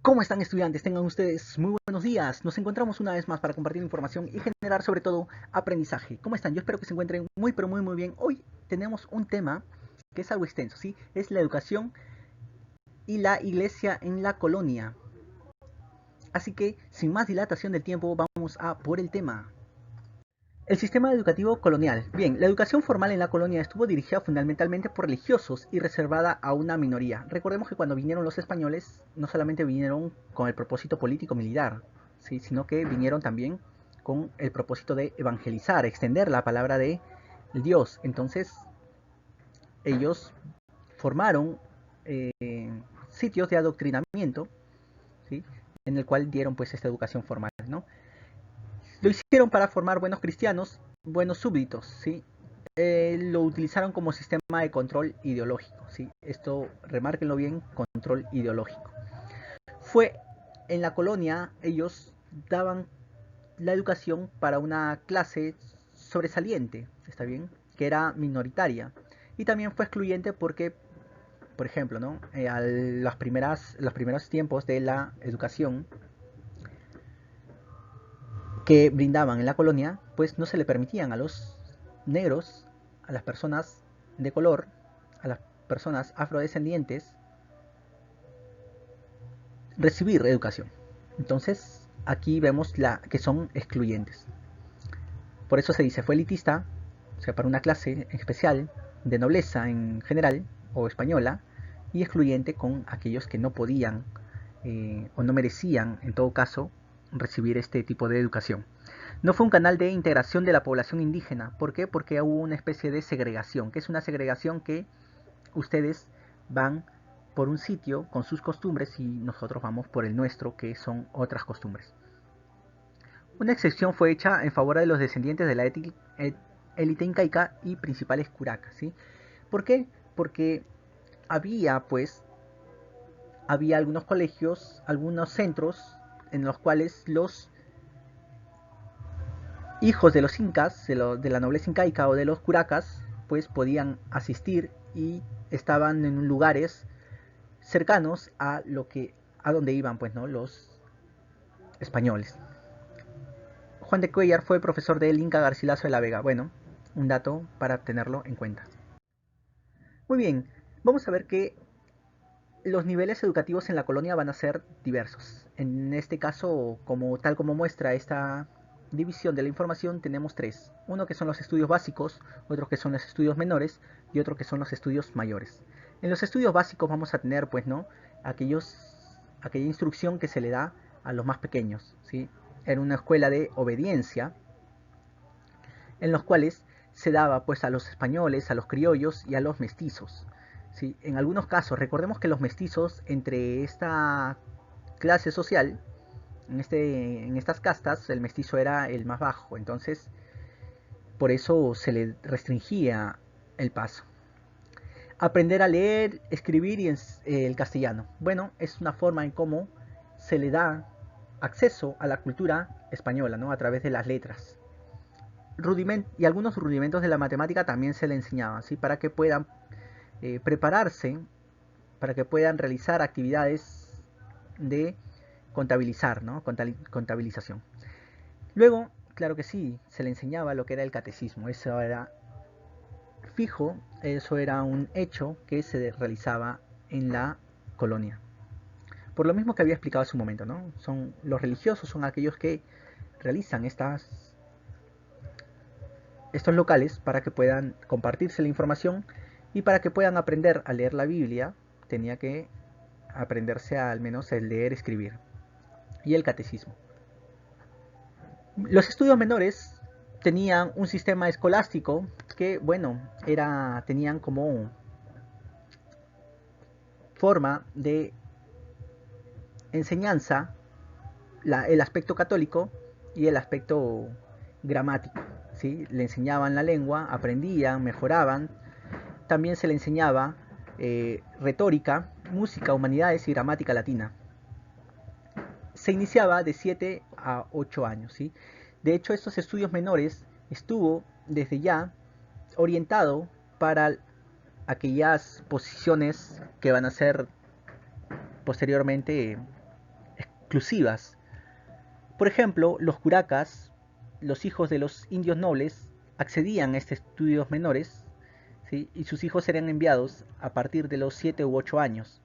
¿Cómo están, estudiantes? Tengan ustedes muy buenos días. Nos encontramos una vez más para compartir información y generar sobre todo aprendizaje. ¿Cómo están? Yo espero que se encuentren muy pero muy bien. Hoy tenemos un tema que es algo extenso, ¿sí? Es la educación y la iglesia en la colonia. Así que, sin más dilatación del tiempo, vamos a por el tema. El sistema educativo colonial. Bien, la educación formal en la colonia estuvo dirigida fundamentalmente por religiosos y reservada a una minoría. Recordemos que cuando vinieron los españoles, no solamente vinieron con el propósito político-militar, ¿sí? Sino que vinieron también con el propósito de evangelizar, extender la palabra de Dios. Entonces, ellos formaron eh, sitios de adoctrinamiento, ¿sí? En el cual dieron pues esta educación formal, ¿no? Lo hicieron para formar buenos cristianos, buenos súbditos, ¿sí? Lo utilizaron como sistema de control ideológico, ¿sí? Esto, remárquenlo bien, control ideológico. Fue en la colonia, ellos daban la educación para una clase sobresaliente, ¿está bien? Que era minoritaria. Y también fue excluyente porque, por ejemplo, ¿no? A los primeros tiempos de la educación que brindaban en la colonia, pues no se le permitían a los negros, a las personas de color, a las personas afrodescendientes, recibir educación. Entonces, aquí vemos que son excluyentes. Por eso se dice fue elitista, o sea, para una clase especial de nobleza en general o española, y excluyente con aquellos que no podían o no merecían, en todo caso, recibir este tipo de educación. No fue un canal de integración de la población indígena. ¿Por qué? Porque hubo una especie de segregación, que es una segregación que ustedes van por un sitio con sus costumbres y nosotros vamos por el nuestro, que son otras costumbres. Una excepción fue hecha en favor de los descendientes de la élite incaica y principales curacas, ¿sí? ¿Por qué? Porque había algunos colegios, algunos centros en los cuales los hijos de los incas, de la nobleza incaica o de los curacas, pues podían asistir y estaban en lugares cercanos a donde iban pues no los españoles. Juan de Cuellar fue profesor del Inca Garcilaso de la Vega. Bueno, un dato para tenerlo en cuenta. Muy bien, vamos a ver que los niveles educativos en la colonia van a ser diversos. En este caso, tal como muestra esta división de la información, tenemos tres. Uno que son los estudios básicos, otro que son los estudios menores y otro que son los estudios mayores. En los estudios básicos vamos a tener, pues, ¿no? Aquella instrucción que se le da a los más pequeños, ¿sí? Era una escuela de obediencia en los cuales se daba pues a los españoles, a los criollos y a los mestizos. ¿Sí? En algunos casos, recordemos que los mestizos entre esta clase social, en estas castas, el mestizo era el más bajo, entonces por eso se le restringía el paso. Aprender a leer, escribir y el castellano. Bueno, es una forma en cómo se le da acceso a la cultura española, ¿no? A través de las letras. Y algunos rudimentos de la matemática también se le enseñaban, ¿sí? Para que puedan prepararse, para que puedan realizar actividades de contabilizar, ¿no? Contabilización. Luego, claro que sí, se le enseñaba lo que era el catecismo. Eso era fijo, eso era un hecho que se realizaba en la colonia. Por lo mismo que había explicado hace un momento, ¿no? Los religiosos son aquellos que realizan estos locales para que puedan compartirse la información y para que puedan aprender a leer la Biblia, tenía que aprenderse al menos el leer, escribir y el catecismo. Los estudios menores tenían un sistema escolástico que, bueno, tenían como forma de enseñanza el aspecto católico y el aspecto gramático, ¿sí? Le enseñaban la lengua, aprendían, mejoraban. También se le enseñaba retórica, música, humanidades y gramática latina. Se iniciaba de 7 a 8 años, ¿sí? De hecho, estos estudios menores estuvo desde ya orientado para aquellas posiciones que van a ser posteriormente exclusivas. Por ejemplo, los curacas, los hijos de los indios nobles, accedían a estos estudios menores, ¿sí? Y sus hijos eran enviados a partir de los 7 u 8 años.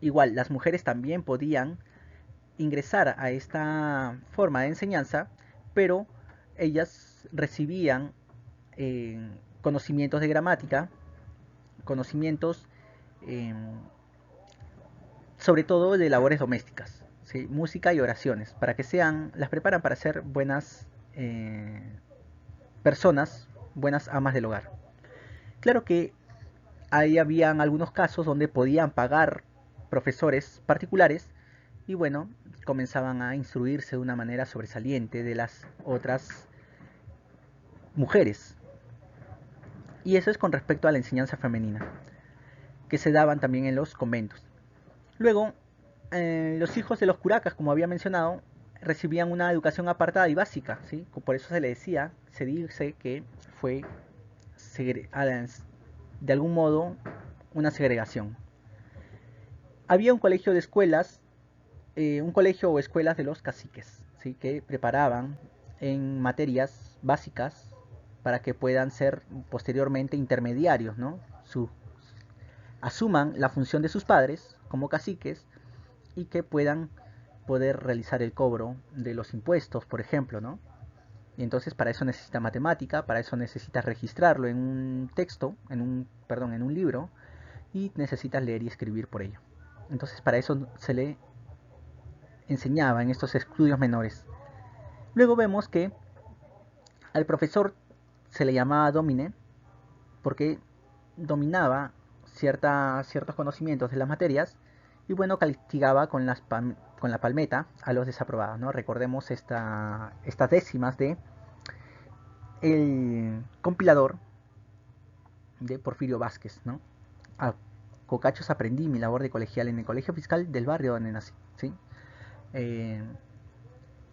Igual, las mujeres también podían ingresar a esta forma de enseñanza, pero ellas recibían conocimientos de gramática, conocimientos eh, sobre todo de labores domésticas, ¿sí? Música y oraciones, para que sean, las preparan para ser buenas personas, buenas amas del hogar. Claro que ahí habían algunos casos donde podían pagar profesores particulares y bueno, comenzaban a instruirse de una manera sobresaliente de las otras mujeres. Y eso es con respecto a la enseñanza femenina, que se daban también en los conventos. Luego, los hijos de los curacas, como había mencionado, recibían una educación apartada y básica, ¿sí? Por eso se le decía, se dice que fue de algún modo una segregación. Había un colegio de escuelas, un colegio o escuelas de los caciques, ¿sí? Que preparaban en materias básicas para que puedan ser posteriormente intermediarios, ¿no? Asuman la función de sus padres como caciques y que puedan poder realizar el cobro de los impuestos, por ejemplo, ¿no? Y entonces para eso necesita matemática, para eso necesitas registrarlo en un texto, en un libro, y necesitas leer y escribir por ello. Entonces para eso se le enseñaba en estos estudios menores. Luego vemos que al profesor se le llamaba domine porque dominaba ciertos conocimientos de las materias y bueno, castigaba con la palmeta a los desaprobados, ¿no? Recordemos estas décimas de el compilador de Porfirio Vázquez, ¿no? A cocachos aprendí mi labor de colegial en el colegio fiscal del barrio donde nací, ¿sí? Eh,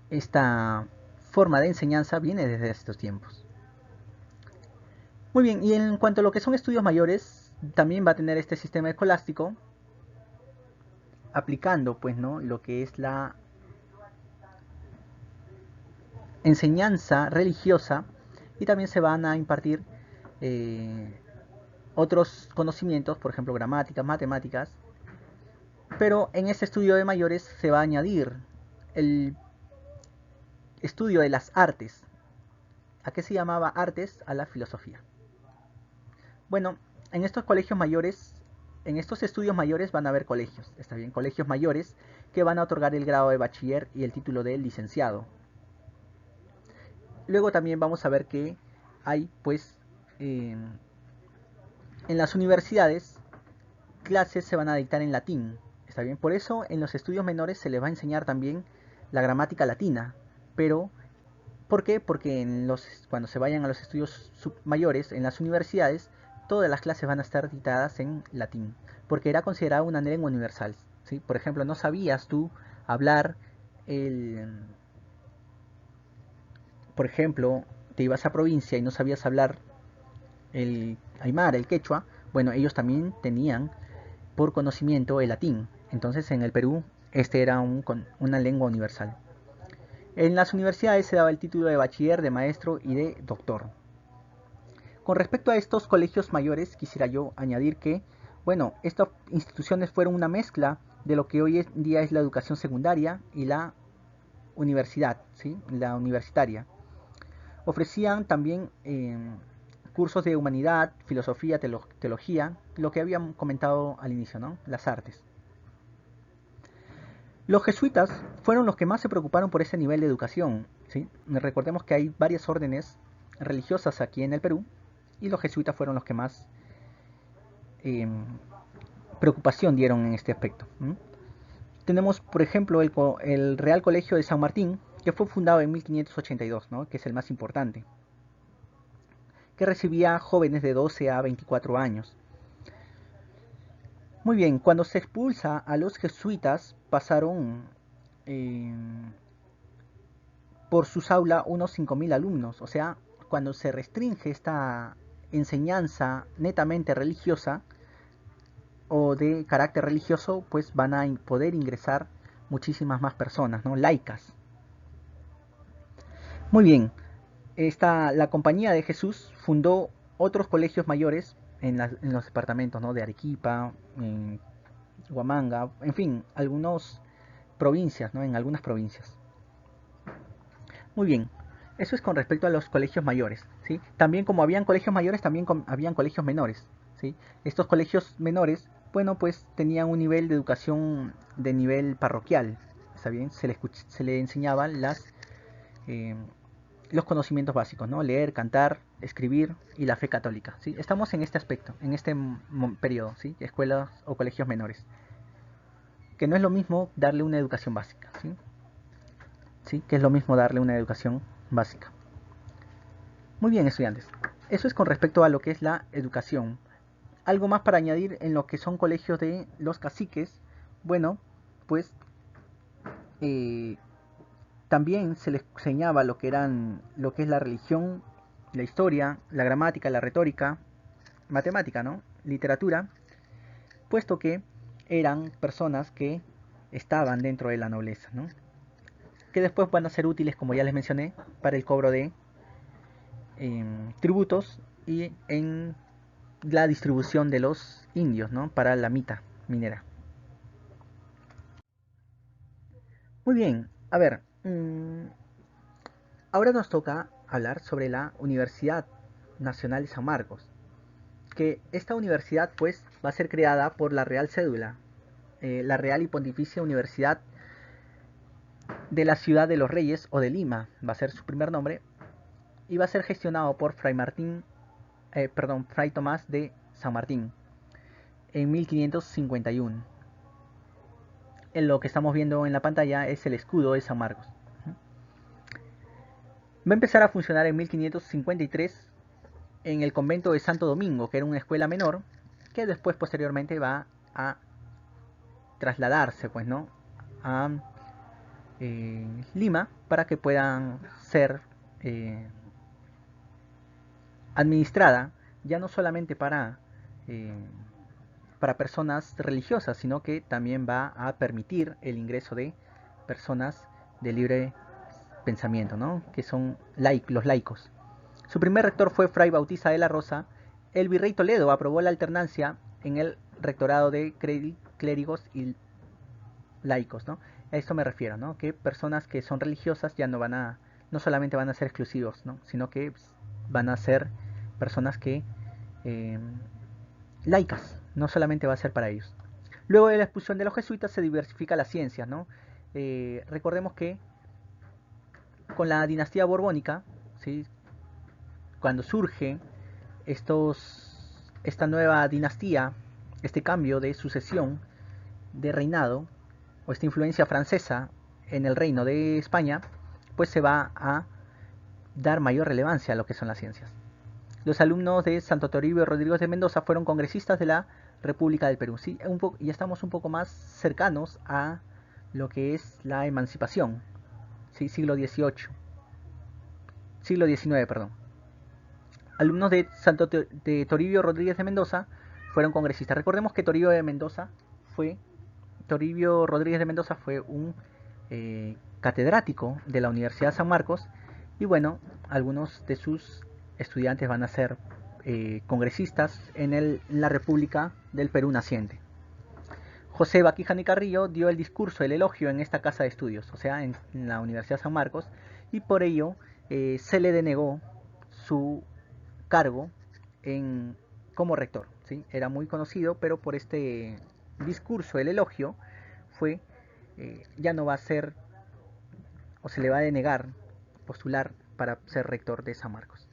esta forma de enseñanza viene desde estos tiempos. Muy bien, y en cuanto a lo que son estudios mayores, también va a tener este sistema escolástico aplicando, pues, ¿no? Lo que es la enseñanza religiosa y también se van a impartir eh, otros conocimientos, por ejemplo, gramáticas, matemáticas, pero en este estudio de mayores se va a añadir el estudio de las artes. ¿A qué se llamaba artes? A la filosofía. Bueno, en estos colegios mayores, en estos estudios mayores van a haber colegios, está bien, colegios mayores que van a otorgar el grado de bachiller y el título de licenciado. Luego también vamos a ver que hay, pues, en las universidades clases se van a dictar en latín, está bien. Por eso en los estudios menores se les va a enseñar también la gramática latina, pero ¿por qué? Porque cuando se vayan a los estudios mayores, en las universidades, todas las clases van a estar dictadas en latín, porque era considerada una lengua universal, ¿sí? Por ejemplo, no sabías tú hablar por ejemplo, te ibas a provincia y no sabías hablar el aymara, el quechua, bueno, ellos también tenían por conocimiento el latín. Entonces en el Perú este era una lengua universal. En las universidades se daba el título de bachiller, de maestro y de doctor. Con respecto a estos colegios mayores, quisiera yo añadir que, bueno, estas instituciones fueron una mezcla de lo que hoy en día es la educación secundaria y la universidad, ¿sí? La universitaria. Ofrecían también cursos de humanidad, filosofía, teología, lo que habíamos comentado al inicio, ¿no? Las artes. Los jesuitas fueron los que más se preocuparon por ese nivel de educación, ¿sí? Recordemos que hay varias órdenes religiosas aquí en el Perú y los jesuitas fueron los que más eh, preocupación dieron en este aspecto. Tenemos, por ejemplo, el Real Colegio de San Martín, que fue fundado en 1582, ¿no? Que es el más importante, que recibía jóvenes de 12 a 24 años. Muy bien, cuando se expulsa a los jesuitas, pasaron por sus aulas unos 5.000 alumnos. O sea, cuando se restringe esta enseñanza netamente religiosa o de carácter religioso, pues van a poder ingresar muchísimas más personas, ¿no? Laicas. Muy bien, la Compañía de Jesús fundó otros colegios mayores en los departamentos, ¿no? De Arequipa, en Huamanga, en fin, algunas provincias, ¿no? En algunas provincias. Muy bien, eso es con respecto a los colegios mayores, ¿sí? También como habían colegios mayores, también habían colegios menores, ¿sí? Estos colegios menores, bueno, pues tenían un nivel de educación de nivel parroquial, ¿está bien? Se le enseñaban eh, los conocimientos básicos, ¿no? Leer, cantar, escribir y la fe católica, ¿sí? Estamos en este aspecto, en este periodo, ¿sí? Escuelas o colegios menores, que no es lo mismo darle una educación básica, ¿sí? ¿Sí? Que es lo mismo darle una educación básica. Muy bien, estudiantes. Eso es con respecto a lo que es la educación. Algo más para añadir en lo que son colegios de los caciques. Bueno, pues eh, también se les enseñaba lo que es la religión, la historia, la gramática, la retórica, matemática, ¿no? Literatura, puesto que eran personas que estaban dentro de la nobleza, ¿no? Que después van a ser útiles, como ya les mencioné, para el cobro de tributos y en la distribución de los indios, ¿no? Para la mita minera. Muy bien, a ver, ahora nos toca hablar sobre la Universidad Nacional de San Marcos, que esta universidad pues va a ser creada por la Real Cédula, la Real y Pontificia Universidad de la Ciudad de los Reyes o de Lima, va a ser su primer nombre, y va a ser gestionado por Fray Tomás de San Martín en 1551. En lo que estamos viendo en la pantalla es el escudo de San Marcos. Va a empezar a funcionar en 1553 en el convento de Santo Domingo, que era una escuela menor, que después posteriormente va a trasladarse, pues, ¿no? A Lima para que puedan ser administrada ya no solamente eh, para personas religiosas, sino que también va a permitir el ingreso de personas de libre pensamiento, ¿no? Que son los laicos. Su primer rector fue Fray Bautista de la Rosa. El virrey Toledo aprobó la alternancia en el rectorado de clérigos y laicos, ¿no? A esto me refiero, ¿no? Que personas que son religiosas ya no solamente van a ser exclusivos, ¿no? Sino que van a ser personas que eh, laicas, no solamente va a ser para ellos. Luego de la expulsión de los jesuitas se diversifica la ciencia, ¿no? Recordemos que con la dinastía borbónica, ¿sí? Cuando surge esta nueva dinastía, este cambio de sucesión de reinado, o esta influencia francesa en el reino de España, pues se va a dar mayor relevancia a lo que son las ciencias. Los alumnos de Santo Toribio Rodríguez de Mendoza fueron congresistas de la República del Perú. ¿Sí? Ya estamos un poco más cercanos a lo que es la emancipación, ¿sí? Siglo XIX, perdón. Alumnos de de Toribio Rodríguez de Mendoza fueron congresistas. Recordemos que Toribio Rodríguez de Mendoza fue un catedrático de la Universidad de San Marcos y bueno, algunos de sus estudiantes van a ser congresistas en la República del Perú naciente. José Baquiján y Carrillo dio el discurso, el elogio en esta casa de estudios, o sea, en la Universidad de San Marcos, y por ello se le denegó su cargo como rector. ¿Sí? Era muy conocido, pero por este discurso, el elogio, ya no va a ser, o se le va a denegar postular para ser rector de San Marcos.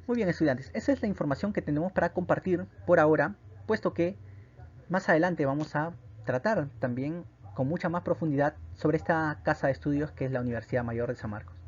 Muy bien, estudiantes, esa es la información que tenemos para compartir por ahora, puesto que más adelante vamos a tratar también con mucha más profundidad sobre esta casa de estudios que es la Universidad Mayor de San Marcos.